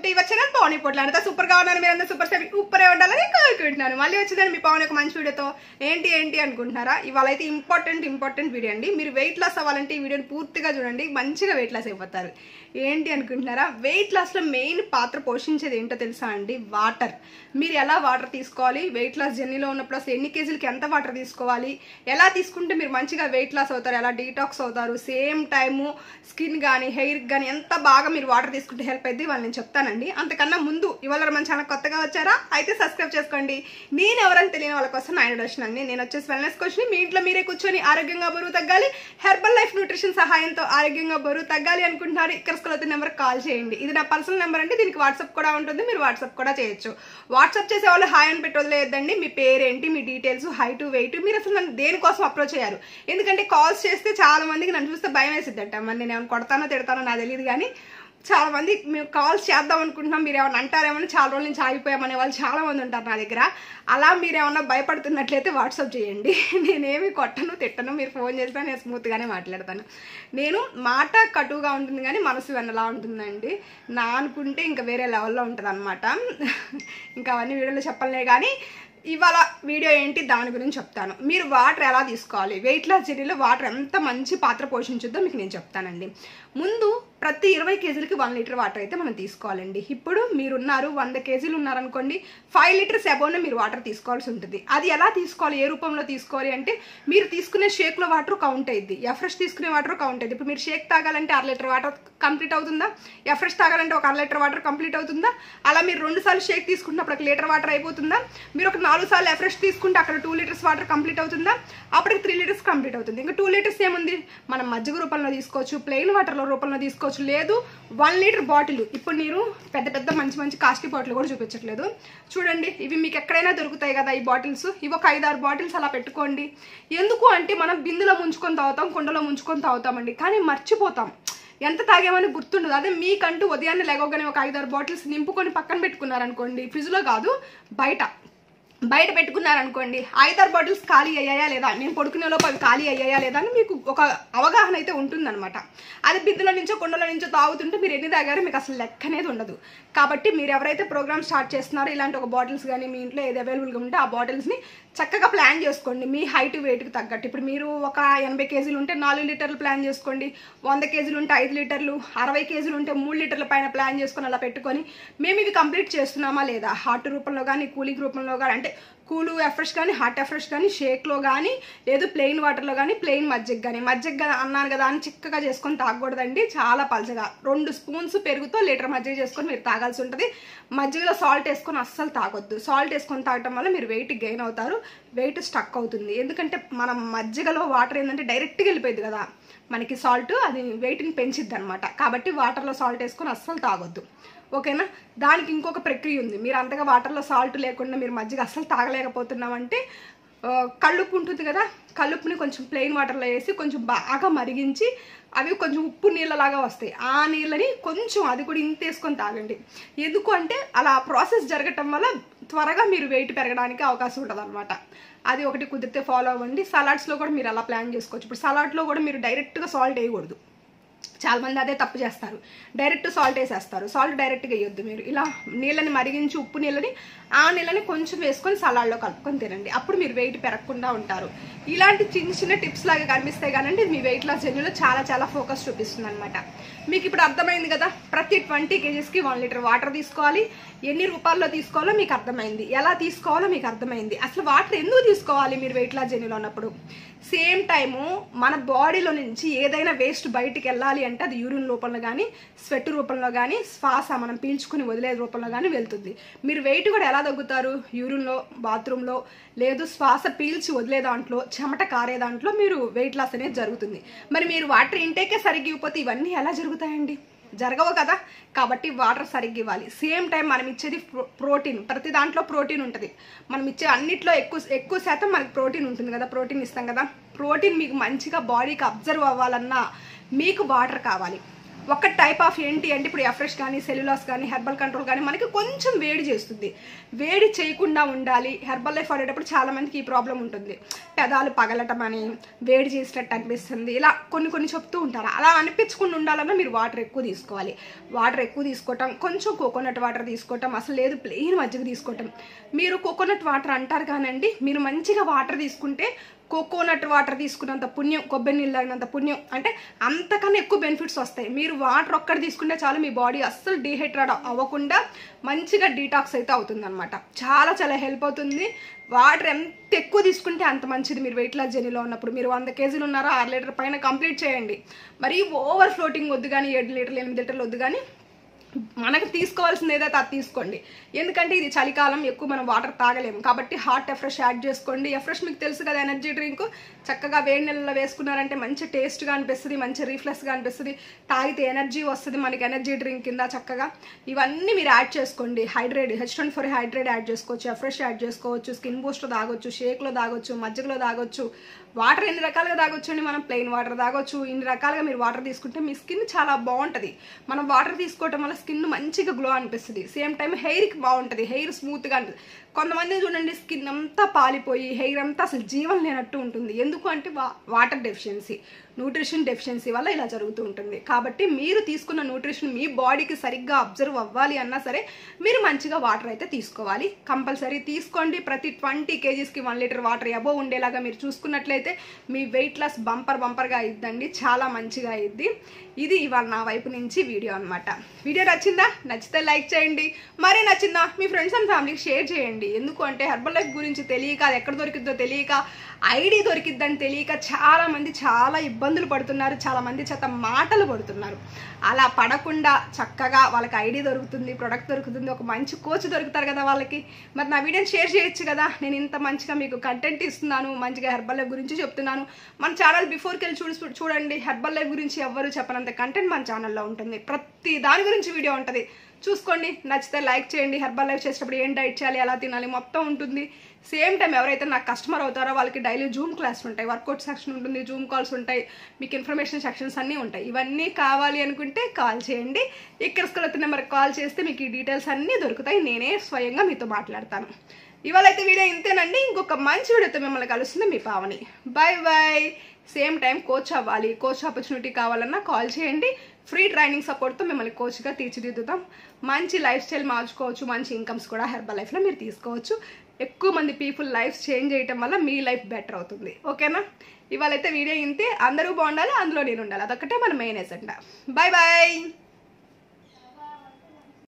To your channel Pawan Potla. Super గా ఉన్నాను, మీరంతా సూపరే ఉండాలని కోరుకుంటున్నాను. మళ్ళీ వచ్చేదాన్ని మీ పవన్ ఒక మంచి వీడియోతో. ఏంటి అనుకుంటున్నారా? ఇవాళ అయితే ఇంపార్టెంట్ వీడియో అండి. మీరు వెయిట్ లాస్ అవ్వాలంటే ఈ వీడియోని పూర్తిగా చూడండి, మంచిగా వెయిట్ లాస్ అయిపోతారు. ఏంటి అనుకుంటున్నారా? వెయిట్ లాస్ లో మెయిన్ పాత్ర పోషించేది ఏంటో తెలుసా అండి? వాటర్. మీరు ఎలా వాటర్ తీసుకోవాలి, వెయిట్ లాస్ జర్నీలో ఉన్నప్పుడు అసలు ఎన్ని కేజీలకి ఎంత వాటర్ తీసుకోవాలి, ఎలా తీసుకుంటే మీరు మంచిగా వెయిట్ లాస్ అవుతారు, ఎలా డీటాక్స్ అవుతారు, సేమ్ టైము స్కిన్ కానీ హెయిర్ కానీ ఎంత బాగా మీరు వాటర్ తీసుకుంటే హెల్ప్ అయింది వాళ్ళు నేను చెప్తానండి. అంతకన్నా ముందు ఇవాళ మన ఛానల్ కొత్తగా వచ్చారా అయితే సబ్స్క్రైబ్ చేసుకోండి. నేను ఎవరైనా తెలియని వాళ్ళ కోసం నా ఇంట్రొడక్షన్ అండి. నేను వచ్చేసి వెల్నెస్ కోచ్ని. మీ ఇంట్లో మీరే కూర్చొని ఆరోగ్యంగా బరువు తగ్గాలి, హెర్బల్ లైఫ్ న్యూట్రిషన్ సహాయంతో ఆరోగ్యంగా బరువు తగ్గాలి అనుకుంటున్నారు, ఇక్కడ స్కూల్ నెంబర్ కాల్ చేయండి. ఇది నా పర్సనల్ నెంబర్ అండి. దీనికి వాట్సాప్ కూడా ఉంటుంది, మీరు వాట్సాప్ కూడా చేయొచ్చు. వాట్సాప్ చేసే వాళ్ళు హాయ్ అని పెట్టి వదిలేదండి. మీ పేరేంటి, మీ డీటెయిల్స్, హైట్, వెయిట్, మీరు అసలు నన్ను దేనికోసం అప్రోచ్ అయ్యారు. ఎందుకంటే కాల్స్ చేస్తే చాలా మందికి నన్ను చూస్తే భయం వేసిద్దట. మరి నేను ఏమైనా కొడతానో తిడతానో నాకు తెలియదు, కానీ చాలా మంది మేము కాల్స్ చేద్దాం అనుకుంటున్నాం, మీరు ఏమైనా అంటారేమని చాలా రోజుల నుంచి ఆగిపోయామనే వాళ్ళు చాలా మంది ఉంటారు నా దగ్గర. అలా మీరు ఏమన్నా భయపడుతున్నట్లయితే వాట్సాప్ చేయండి. నేనేమి కొట్టను తిట్టను, మీరు ఫోన్ చేసినా నేను స్మూత్గానే మాట్లాడతాను. నేను మాట కటువుగా ఉంటుంది కానీ మనసు వెన్నలా ఉంటుందండి. నా అనుకుంటే ఇంకా వేరే లెవెల్లో ఉంటుంది అనమాట. ఇంకా అవన్నీ వీడియోలో చెప్పలే కానీ ఇవాళ వీడియో ఏంటి దాని గురించి చెప్తాను. మీరు వాటర్ ఎలా తీసుకోవాలి, వెయిట్ లాస్ జర్నీలో వాటర్ ఎంత మంచి పాత్ర పోషించుద్దో మీకు నేను చెప్తానండి. ముందు ప్రతి 20 కేజీలకి 1 లీటర్ వాటర్ అయితే మనం తీసుకోవాలండి. ఇప్పుడు మీరున్నారు 100 కేజీలు ఉన్నారనుకోండి, 5 లీటర్స్ అబోవ్నే మీరు వాటర్ తీసుకోవాల్సి ఉంటుంది. అది ఎలా తీసుకోవాలి, ఏ రూపంలో తీసుకోవాలి అంటే మీరు తీసుకునే షేక్లో వాటర్ కౌంట్ అయ్యిద్ది, ఎఫ్రెష్ తీసుకునే వాటర్ కౌంట్ అయ్యిద్ది. ఇప్పుడు మీరు షేక్ తాగాలంటే 1/2 లీటర్ వాటర్ కంప్లీట్ అవుతుందా, ఎఫ్రెష్ తాగాలంటే ఒక 1/2 లీటర్ వాటర్ కంప్లీట్ అవుతుందా? అలా మీరు 2 సార్లు షేక్ తీసుకుంటున్నప్పుడు 1 లీటర్ వాటర్ అయిపోతుందా? మీరు ఒక 4 సార్లు ఎఫ్రెష్ తీసుకుంటే అక్కడ 2 లీటర్స్ వాటర్ కంప్లీట్ అవుతుందా? అప్పటికి 3 లీటర్స్ కంప్లీట్ అవుతుంది. ఇంకా 2 లీటర్స్ ఏముంది, మనం మజ్జిగ రూపంలో తీసుకోవచ్చు, ప్లెయిన్ వాటర్లో రూపంలో తీసుకోవచ్చు, లేదు 1 లీటర్ బాటిల్. ఇప్పుడు మీరు పెద్ద మంచి కాస్ట్లీ బాటిల్ కూడా చూపించట్లేదు చూడండి. ఇవి మీకు ఎక్కడైనా దొరుకుతాయి కదా ఈ బాటిల్స్. ఇవి ఒక 5-6 బాటిల్స్ అలా పెట్టుకోండి. ఎందుకు అంటే మనం బిందులో ముంచుకొని తాగుతాం, కుండలో ముంచుకొని తాగుతామండి, కానీ మర్చిపోతాం, ఎంత తాగామని గుర్తుండదు. అదే మీకంటూ ఉదయాన్నే లేవగానే ఒక 5-6 బాటిల్స్ నింపుకొని పక్కన పెట్టుకున్నారనుకోండి, ఫ్రిడ్జ్లో కాదు బయట పెట్టుకున్నారనుకోండి, 5-6 బాటిల్స్ ఖాళీ అయ్యాయా లేదా, నేను పడుకునే లోపు అవి ఖాళీ అయ్యాయా లేదా అని మీకు ఒక అవగాహన అయితే ఉంటుందన్నమాట. అది బిందులో నుంచో కుండలో నుంచో తాగుతుంటే మీరు ఎన్ని తాగారో మీకు అసలు లెక్క అనేది ఉండదు. కాబట్టి మీరు ఎవరైతే ప్రోగ్రామ్ స్టార్ట్ చేస్తున్నారో ఇలాంటి ఒక బాటిల్స్ కానీ మీ ఇంట్లో ఏది అవైలబుల్గా ఉంటే ఆ బాటిల్స్ని చక్కగా ప్లాన్ చేసుకోండి మీ హైట్ వెయిట్కి తగ్గట్టు. ఇప్పుడు మీరు ఒక 80 కేజీలు ఉంటే 4 లీటర్లు ప్లాన్ చేసుకోండి, 100 కేజీలు ఉంటే 5 లీటర్లు, 60 కేజీలు ఉంటే 3 లీటర్ల పైన ప్లాన్ చేసుకొని అలా పెట్టుకొని మేము ఇవి కంప్లీట్ చేస్తున్నామా లేదా, హాట్ రూపంలో కానీ కూలింగ్ రూపంలో కానీ, అంటే కూలు ఎఫ్రెష్ కానీ హాట్ ఎఫ్రెష్ కానీ, షేక్లో కానీ, లేదు ప్లెయిన్ వాటర్లో కానీ, ప్లెయిన్ మజ్జిగ అన్నాను కదా అని చిక్కగా చేసుకొని తాగకూడదండి. చాలా పలచగా 2 స్పూన్స్ పెరుగుతో లీటర్ మజ్జిగ చేసుకొని మీరు తాగాల్సి ఉంటుంది. మజ్జిగలో సాల్ట్ వేసుకొని అస్సలు తాగొద్దు. సాల్ట్ వేసుకొని తాగటం వల్ల మీరు వెయిట్ గెయిన్ అవుతారు, వెయిట్ స్టక్ అవుతుంది. ఎందుకంటే మనం మజ్జిగలో వాటర్ ఏంటంటే డైరెక్ట్గా వెళ్ళిపోయింది కదా మనకి సాల్ట్, అది వెయిట్ని పెంచిద్ది అనమాట. కాబట్టి వాటర్లో సాల్ట్ వేసుకొని అస్సలు తాగొద్దు, ఓకేనా? దానికి ఇంకొక ప్రక్రియ ఉంది. మీరు అంతగా వాటర్లో సాల్ట్ లేకుండా మీరు మజ్జిగ అస్సలు తాగలేకపోతున్నామంటే కల్లుప్పు ఉంటుంది కదా, కల్లుప్పుని కొంచెం ప్లెయిన్ వాటర్లో వేసి కొంచెం బాగా మరిగించి అవి కొంచెం ఉప్పు నీళ్ళలాగా వస్తాయి, ఆ నీళ్ళని కొంచెం అది కూడా ఇంత వేసుకొని తాగండి. ఎందుకు అంటే అలా ప్రాసెస్ జరగటం వల్ల త్వరగా మీరు వెయిట్ పెరగడానికి అవకాశం ఉంటుంది అనమాట. అది ఒకటి కుదిరితే ఫాలో అవ్వండి. సలాడ్స్లో కూడా మీరు అలా ప్లాన్ చేసుకోవచ్చు. ఇప్పుడు సలాడ్లో కూడా మీరు డైరెక్ట్గా సాల్ట్ వేయకూడదు, చాలామంది అదే తప్పు చేస్తారు, డైరెక్ట్ సాల్ట్ వేసేస్తారు. సాల్ట్ డైరెక్ట్గా వేయొద్దు. మీరు ఇలా నీళ్ళని మరిగించి ఉప్పు నీళ్ళని ఆ నీళ్ళని కొంచెం వేసుకొని సలాడ్లో కలుపుకొని తినండి, అప్పుడు మీరు వెయిట్ పెరగకుండా ఉంటారు. ఇలాంటి చిన్న టిప్స్ లాగా కనిపిస్తాయి కానీ మీ వెయిట్ లాస్ జర్నీలో చాలా ఫోకస్ చూపిస్తుంది అనమాట. మీకు ఇప్పుడు అర్థమైంది కదా, ప్రతి 20 కేజీస్కి 1 లీటర్ వాటర్ తీసుకోవాలి, ఎన్ని రూపాయల్లో తీసుకోవాలో మీకు అర్థమైంది, ఎలా తీసుకోవాలో మీకు అర్థమైంది. అసలు వాటర్ ఎందుకు తీసుకోవాలి మీరు వెయిట్ లాస్ జర్నీలో ఉన్నప్పుడు? సేమ్ టైము మన బాడీలో నుంచి ఏదైనా వేస్ట్ బయటికి వెళ్ళాలి అంటే అది యూరిన్ రూపంలో కానీ, స్వెట్ రూపంలో కానీ, శ్వాస మనం పీల్చుకుని వదిలే రూపంలో కానీ వెళ్తుంది. మీరు వెయిట్ కూడా ఎలా తగ్గుతారు? యూరిన్లో, బాత్రూంలో, లేదు శ్వాస పీల్చి వదిలే దాంట్లో, చెమట కారే దాంట్లో మీరు వెయిట్ లాస్ అనేది జరుగుతుంది. మరి మీరు వాటర్ ఇంటేకే సరిగ్గా ఇవ్వకపోతే ఇవన్నీ ఎలా జరుగుతాయండి? జరగవు కదా. కాబట్టి వాటర్ సరిగ్గా ఇవ్వాలి. సేమ్ టైం మనం ఇచ్చేది ప్రోటీన్, ప్రతి దాంట్లో ప్రోటీన్ ఉంటుంది. మనం ఇచ్చే అన్నిట్లో ఎక్కువ శాతం మనకి ప్రోటీన్ ఉంటుంది కదా, ప్రోటీన్ ఇస్తాం కదా. ప్రోటీన్ మీకు మంచిగా బాడీకి అబ్జర్వ్ అవ్వాలన్నా మీకు వాటర్ కావాలి. ఒక టైప్ ఆఫ్ ఏంటి అంటే ఇప్పుడు ఎఫ్రెష్ కానీ సెల్యులాస్ కానీ హెర్బల్ కంట్రోల్ కానీ మనకి కొంచెం వేడి చేస్తుంది. వేడి చేయకుండా ఉండాలి. హెర్బల్ లైఫ్ వాడేటప్పుడు చాలా మందికి ఈ ప్రాబ్లం ఉంటుంది. పెదాలు పగలటం అని, వేడి చేసినట్టు అనిపిస్తుంది, ఇలా కొన్ని చెప్తూ ఉంటారు. అలా అనిపించకుండా ఉండాలన్నా మీరు వాటర్ ఎక్కువ తీసుకోవాలి. వాటర్ ఎక్కువ తీసుకోవటం, కొంచెం కోకోనట్ వాటర్ తీసుకోవటం, అసలు లేదు ప్లెయిన్ మజ్జిగ తీసుకోవటం. మీరు కోకోనట్ వాటర్ అంటారు కానండి, మీరు మంచిగా వాటర్ తీసుకుంటే కోకోనట్ వాటర్ తీసుకున్నంత పుణ్యం, కొబ్బరి నీళ్ళు తాగినంత పుణ్యం, అంటే అంతకన్నా ఎక్కువ బెనిఫిట్స్ వస్తాయి. మీరు వాటర్ ఒక్కటి తీసుకుంటే చాలు, మీ బాడీ అస్సలు డీహైడ్రేట్ అవ్వకుండా మంచిగా డీటాక్స్ అయితే అవుతుంది అనమాట. చాలా హెల్ప్ అవుతుంది. వాటర్ ఎంత ఎక్కువ తీసుకుంటే అంత మంచిది. మీరు వెయిట్ లాస్ జర్నీలో ఉన్నప్పుడు మీరు 100 కేజీలు ఉన్నారా 6 లీటర్ పైన కంప్లీట్ చేయండి. మరి ఓవర్ ఫ్లోటింగ్ వద్దు కానీ 7 లీటర్లు 8 లీటర్లు వద్దు కానీ మనకు తీసుకోవాల్సింది ఏదైతే అది తీసుకోండి. ఎందుకంటే ఇది చలికాలం, ఎక్కువ మనం వాటర్ తాగలేము కాబట్టి హాట్ ఎఫ్రెష్ యాడ్ చేసుకోండి. ఎఫ్రెష్ మీకు తెలుసు కదా, ఎనర్జీ డ్రింక్. చక్కగా వేడి నీళ్ళలో వేసుకున్నారంటే మంచి టేస్ట్గా అనిపిస్తుంది, మంచి రీఫ్రెష్గా అనిపిస్తుంది, తాగితే ఎనర్జీ వస్తుంది మనకి ఎనర్జీ డ్రింక్ కింద. చక్కగా ఇవన్నీ మీరు యాడ్ చేసుకోండి. హైడ్రేట్ H24 హైడ్రేట్ యాడ్ చేసుకోవచ్చు, ఎఫ్రెష్ యాడ్ చేసుకోవచ్చు, స్కిన్ బూస్ట్లో తాగొచ్చు, షేక్లో తాగొచ్చు, మజ్జిగలో తాగొచ్చు. వాటర్ ఎన్ని రకాలుగా తాగొచ్చు అండి. మనం ప్లెయిన్ వాటర్ తాగొచ్చు. ఇన్ని రకాలుగా మీరు వాటర్ తీసుకుంటే మీ స్కిన్ చాలా బాగుంటుంది. మనం వాటర్ తీసుకోవటం వల్ల స్కిన్ మంచిగా గ్లో అనిపిస్తుంది. సేమ్ టైం హెయిర్కి బాగుంటుంది, హెయిర్ స్మూత్గా అనిపిస్తుంది. కొంతమంది చూడండి స్కిన్ అంతా పాలిపోయి హెయిర్ అంతా అసలు జీవం లేనట్టు ఉంటుంది. ఎందుకు అంటే వాటర్ డెఫిషియన్సీ, న్యూట్రిషన్ డెఫిషియన్సీ వల్ల ఇలా జరుగుతూ ఉంటుంది. కాబట్టి మీరు తీసుకున్న న్యూట్రిషన్ మీ బాడీకి సరిగ్గా అబ్జర్వ్ అవ్వాలి అన్నా సరే మీరు మంచిగా వాటర్ అయితే తీసుకోవాలి. కంపల్సరీ తీసుకోండి. ప్రతి 20 కేజీస్కి 1 లీటర్ వాటర్ అబోవ్ ఉండేలాగా మీరు చూసుకున్నట్లయితే మీ వెయిట్ లాస్ బంపర్గా అయిద్దండి. చాలా మంచిగా అయిద్ది. ఇది ఇవాళ నా వైపు నుంచి వీడియో అనమాట. వీడియో నచ్చిందా? నచ్చితే లైక్ చేయండి. మరీ నచ్చిందా మీ ఫ్రెండ్స్ అండ్ ఫ్యామిలీకి షేర్ చేయండి. ఎందుకు అంటే హెర్బల్ లైఫ్ గురించి తెలియక, అది ఎక్కడ దొరికిద్దో తెలియక, ఐడి దొరికిద్దని తెలియక చాలామంది చాలా ఇబ్బందులు పడుతున్నారు. చాలామంది చేత మాటలు పడుతున్నారు. అలా పడకుండా చక్కగా వాళ్ళకి ఐడి దొరుకుతుంది, ప్రొడక్ట్ దొరుకుతుంది, ఒక మంచి కోచ్ దొరుకుతారు కదా వాళ్ళకి. మరి నా వీడియోని షేర్ చేయొచ్చు కదా. నేను ఇంత మంచిగా మీకు కంటెంట్ ఇస్తున్నాను, మంచిగా హెర్బల్ లైఫ్ గురించి చెప్తున్నాను. మన ఛానల్ బిఫోర్కి వెళ్ళి చూడండి. హెర్బల్ లైఫ్ గురించి ఎవ్వరు చెప్పనంత కంటెంట్ మన ఛానల్లో ఉంటుంది. ప్రతి దాని గురించి వీడియో ఉంటుంది, చూసుకోండి. నచ్చితే లైక్ చేయండి. హెర్బల్ లైఫ్ చేసేటప్పుడు ఏం డైట్ చేయాలి, ఎలా తినాలి మొత్తం ఉంటుంది. సేమ్ టైం ఎవరైతే నాకు కస్టమర్ అవుతారో వాళ్ళకి డైలీ జూమ్ క్లాసులు ఉంటాయి, వర్కౌట్ సెక్షన్ ఉంటుంది, జూమ్ కాల్స్ ఉంటాయి, మీకు ఇన్ఫర్మేషన్ సెక్షన్స్ అన్నీ ఉంటాయి. ఇవన్నీ కావాలి అనుకుంటే కాల్ చేయండి. ఇక్కడ స్కూల్ నెంబర్కి కాల్ చేస్తే మీకు ఈ డీటెయిల్స్ అన్నీ దొరుకుతాయి. నేనే స్వయంగా మీతో మాట్లాడతాను. ఇవాళ అయితే వీడియో ఇంతేనండి. ఇంకొక మంచి వీడియోతో మిమ్మల్ని కలుస్తుంది మీ Pavani. Bye. Same time coach అవ్వాలి, కోచ్ ఆపర్చునిటీ కావాలన్నా కాల్ చేయండి. ఫ్రీ ట్రైనింగ్ సపోర్ట్తో మిమ్మల్ని కోచ్గా తీర్చిదిద్దుతాం. మంచి లైఫ్ స్టైల్ మార్చుకోవచ్చు, మంచి ఇన్కమ్స్ కూడా హెర్బల్ లైఫ్లో మీరు తీసుకోవచ్చు. ఎక్కువ మంది పీపుల్ లైఫ్ చేంజ్ చేయటం వల్ల మీ లైఫ్ బెటర్ అవుతుంది. ఓకేనా? ఇవాళైతే వీడియో ఇంతే. అందరూ బాగుండాలి, అందులో నేను ఉండాలి. అదొక్కటే మన మెయిన్ ఎజెండా. బాయ్.